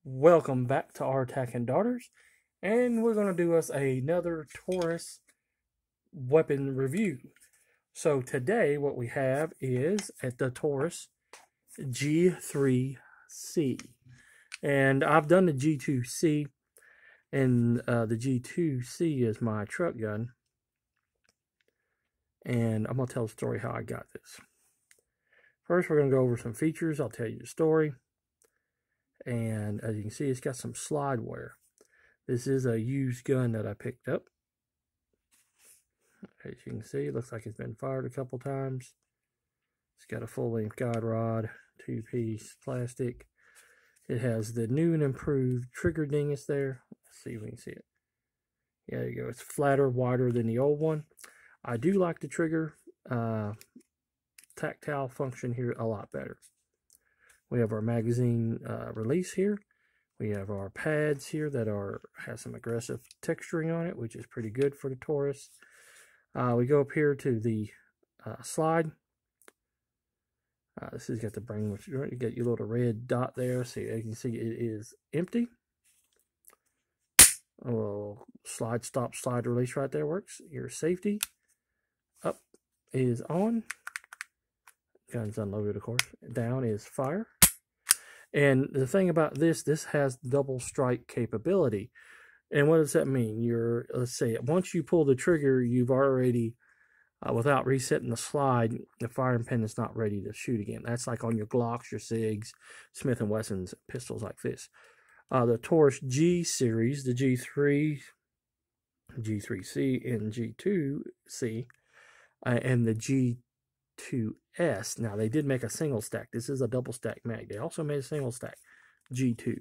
Welcome back to R-TAC and Daughters, and we're going to do us another Taurus weapon review. So today what we have is at the Taruas G3C, and I've done the G2C, and the G2C is my truck gun, and I'm going to tell the story how I got this. First, we're going to go over some features. I'll tell you the story. And as you can see, it's got some slide wear. This is a used gun that I picked up. As you can see, it looks like it's been fired a couple times. It's got a full-length guide rod, two-piece plastic. It has the new and improved trigger dingus there. Let's see if we can see it. Yeah, there you go. It's flatter, wider than the old one. I do like the trigger tactile function here a lot better. We have our magazine release here. We have our pads here that have some aggressive texturing on it, which is pretty good for the Taurus. We go up here to the slide. This has got the brain, which you get your little red dot there. So you can see it is empty. A little slide stop, slide release right there works. Your safety up is on. Gun's unloaded, of course. Down is fire. And the thing about this has double strike capability. And what does that mean? Let's say, once you pull the trigger, you've already, without resetting the slide, the firing pin is not ready to shoot again. That's like on your Glocks, your SIGs, Smith & Wesson's pistols like this. The Taurus G series, the G3, G3C, and G2C, and the G2S. Now, they did make a single stack. This is a double stack mag. They also made a single stack G2.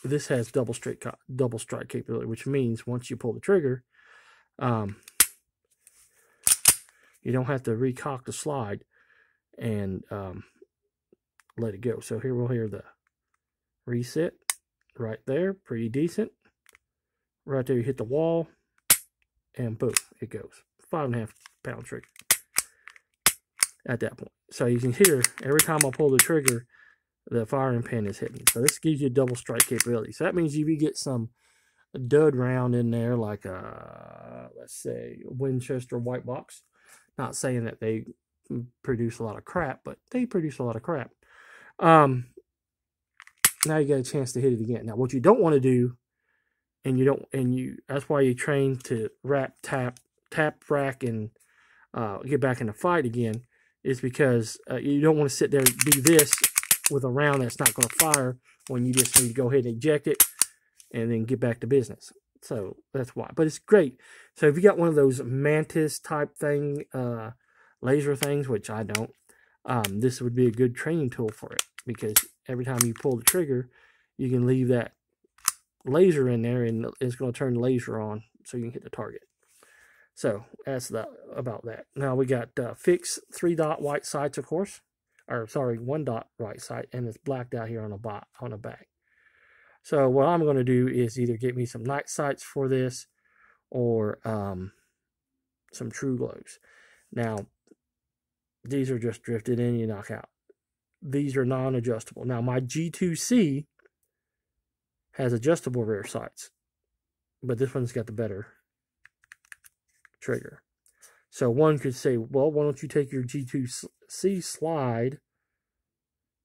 This has double strike capability, which means once you pull the trigger, you don't have to recock the slide and let it go. So here we'll hear the reset right there, pretty decent. Right there, you hit the wall, and boom, it goes. 5.5 pound trigger at that point. So you can hear every time I pull the trigger, the firing pin is hitting. So this gives you double strike capability. So that means if you get some dud round in there, like let's say a Winchester white box. Not saying that they produce a lot of crap, but they produce a lot of crap. Now you get a chance to hit it again. Now what you don't want to do, that's why you train to tap, rack, and get back in the fight again, is because you don't want to sit there and do this with a round that's not going to fire when you just need to go ahead and eject it and then get back to business. So that's why. But it's great. So if you got one of those mantis type thing, laser things, which I don't, this would be a good training tool for it, because every time you pull the trigger, you can leave that laser in there and it's going to turn the laser on so you can hit the target. So that's about that. Now we got fixed 3-dot white sights, of course, or sorry, 1-dot white sight, and it's blacked out here on the back. So what I'm going to do is either get me some night sights for this or some true glows. Now these are just drifted in, you knock out. These are non-adjustable. Now my G2C has adjustable rear sights, but this one's got the better trigger. So one could say, well, why don't you take your G2C slide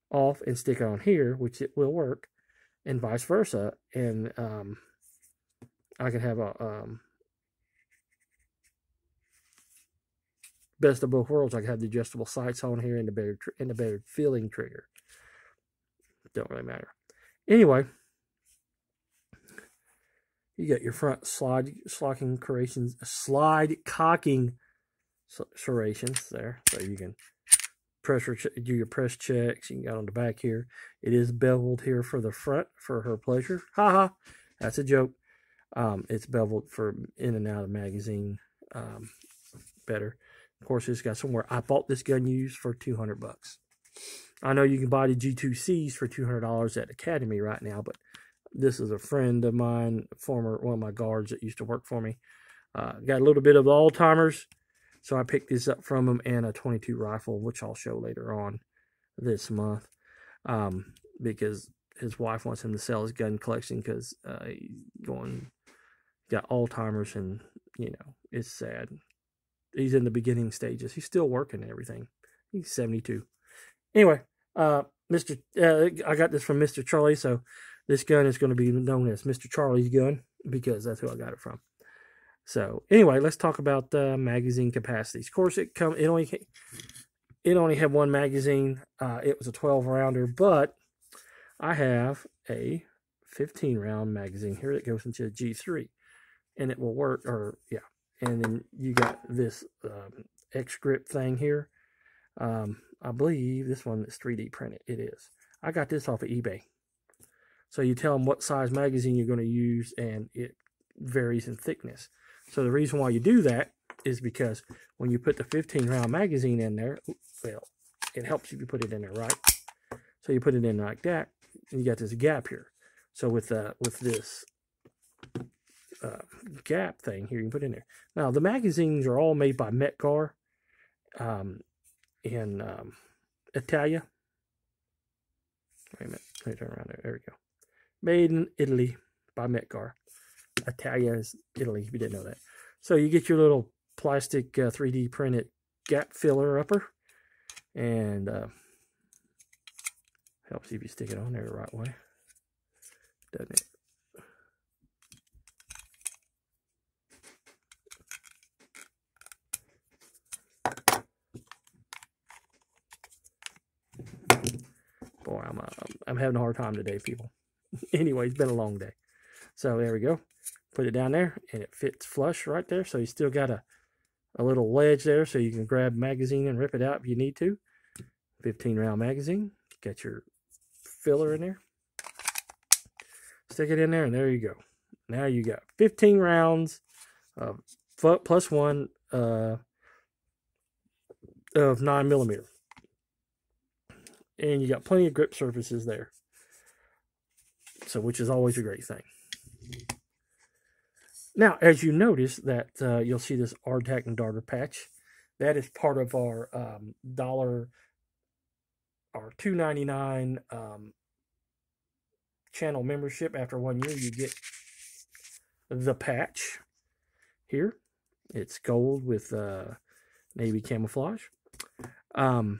off and stick it on here, which it will work, and vice versa, and I could have a best of both worlds. I could have the adjustable sights on here and the better feeling trigger. Don't really matter. Anyway, you got your front slide cocking serrations there, so you can do your press checks. You can get on the back here. It is beveled here for the front for her pleasure. Haha, that's a joke. It's beveled for in and out of the magazine better. Of course, it's got somewhere. I bought this gun used for $200. I know you can buy the G2Cs for $200 at Academy right now, but this is a friend of mine, one of my guards that used to work for me. Got a little bit of the old-timers, so I picked this up from him, and a .22 rifle, which I'll show later on. this month, because his wife wants him to sell his gun collection because he's got Alzheimer's, and it's sad. He's in the beginning stages. He's still working and everything. He's 72. Anyway, I got this from Mr. Charlie, so this gun is going to be known as Mr. Charlie's gun because that's who I got it from. So anyway, let's talk about magazine capacities. Of course, it only had one magazine. It was a 12 rounder, but I have a 15 round magazine here that goes into the G3, and it will work. And then you got this X grip thing here. I believe this one is 3D printed. It is. I got this off of eBay. So you tell them what size magazine you're going to use, and it varies in thickness. So the reason why you do that is because when you put the 15 round magazine in there, well, it helps if you put it in there, right? So you put it in like that, and you got this gap here. So with this gap thing here, you can put in there. Now the magazines are all made by Metgar in Italia. Wait a minute, let me turn around there. There we go. Made in Italy by Metgar. Italia is Italy, if you didn't know that. So you get your little plastic 3D printed gap filler upper, and helps if you stick it on there the right way, doesn't it? Boy, I'm having a hard time today, people. Anyway, it's been a long day. So there we go. Put it down there, and it fits flush right there. So you still got a little ledge there, so you can grab magazine and rip it out if you need to. 15 round magazine. Got your filler in there. Stick it in there, and there you go. Now you got 15 rounds of plus one of 9mm. And you got plenty of grip surfaces there. So, which is always a great thing. Now, as you notice that you'll see this R-TAC and darter patch. That is part of our $2.99 channel membership. After 1 year, you get the patch here. It's gold with navy camouflage. And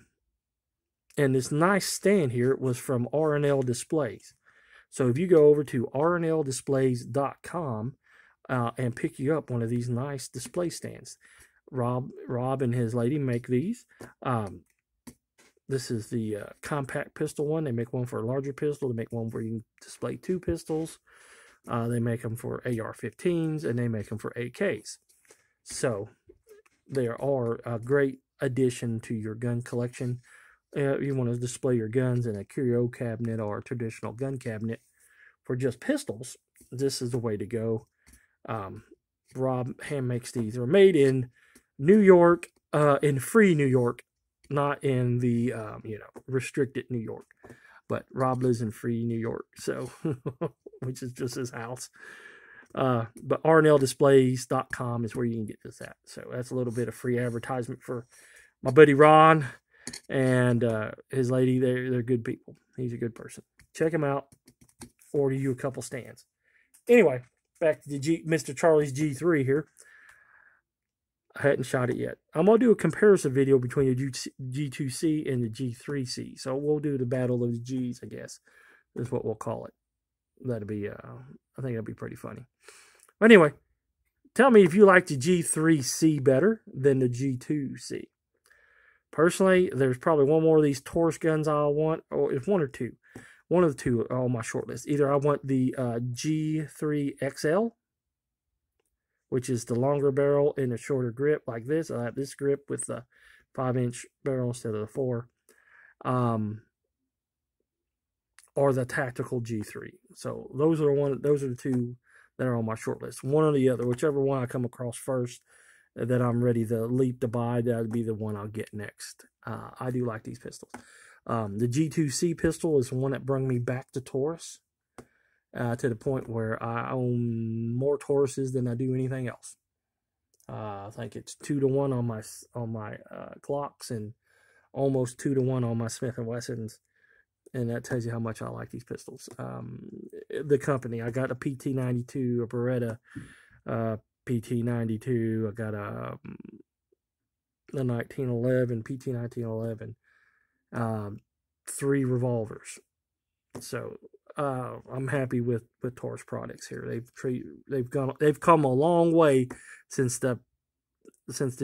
this nice stand here was from R&L Displays. So if you go over to rnldisplays.com and pick you up one of these nice display stands. Rob and his lady make these. This is the compact pistol one. They make one for a larger pistol. They make one where you can display 2 pistols. They make them for AR-15s, and they make them for AKs. So they are a great addition to your gun collection. You want to display your guns in a curio cabinet or a traditional gun cabinet for just pistols. This is the way to go. Rob hand makes these. They're made in New York, in free New York, not in the restricted New York. But Rob lives in free New York, so which is just his house. But rnldisplays.com is where you can get this at. So that's a little bit of free advertisement for my buddy Ron and his lady. They're good people. He's a good person. Check him out. Order you a couple stands. Anyway, back to the Mr. Charlie's G3 here. I hadn't shot it yet. I'm going to do a comparison video between the G2C and the G3C. So we'll do the battle of the G's, I guess. Is what we'll call it. That'll be, I think that'll be pretty funny. Anyway, tell me if you like the G3C better than the G2C. Personally, there's probably one more of these Taurus guns I'll want, or it's one or two. One of the two are on my short list. Either I want the G3XL, which is the longer barrel and a shorter grip like this. I have this grip with the 5-inch barrel instead of the 4. Or the tactical G3. So those are the two that are on my short list. One or the other, whichever one I come across first that I'm ready to leap to buy, that'll be the one I'll get next. I do like these pistols. The G2C pistol is the one that brought me back to Taurus, to the point where I own more Tauruses than I do anything else. I think it's 2-to-1 on my clocks, and almost 2-to-1 on my Smith & Wessons. And that tells you how much I like these pistols. The company, I got a PT92, a Beretta PT92. I got a 1911, PT1911. 3 revolvers. So I'm happy with Taurus products here. They've come a long way since the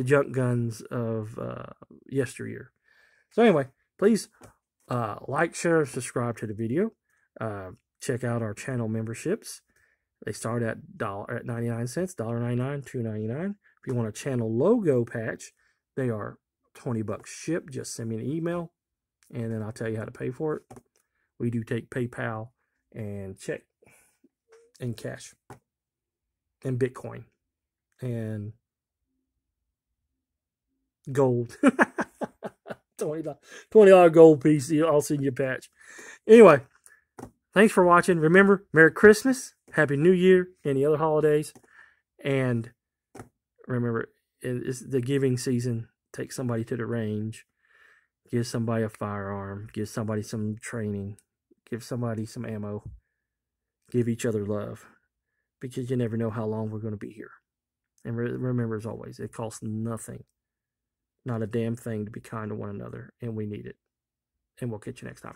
junk guns of yesteryear. So anyway, please like, share, subscribe to the video. Check out our channel memberships. They start at 99 cents, $1.99, $2.99. If you want a channel logo patch, they are $20 shipped. Just send me an email, and then I'll tell you how to pay for it. We do take PayPal and check and cash and Bitcoin and gold. $20 gold piece. I'll send you a patch. Anyway, thanks for watching. Remember, Merry Christmas, Happy New Year, any other holidays. And remember, it's the giving season. Take somebody to the range. Give somebody a firearm. Give somebody some training. Give somebody some ammo. Give each other love. Because you never know how long we're going to be here. And remember, as always, it costs nothing. Not a damn thing to be kind to one another. And we need it. And we'll catch you next time.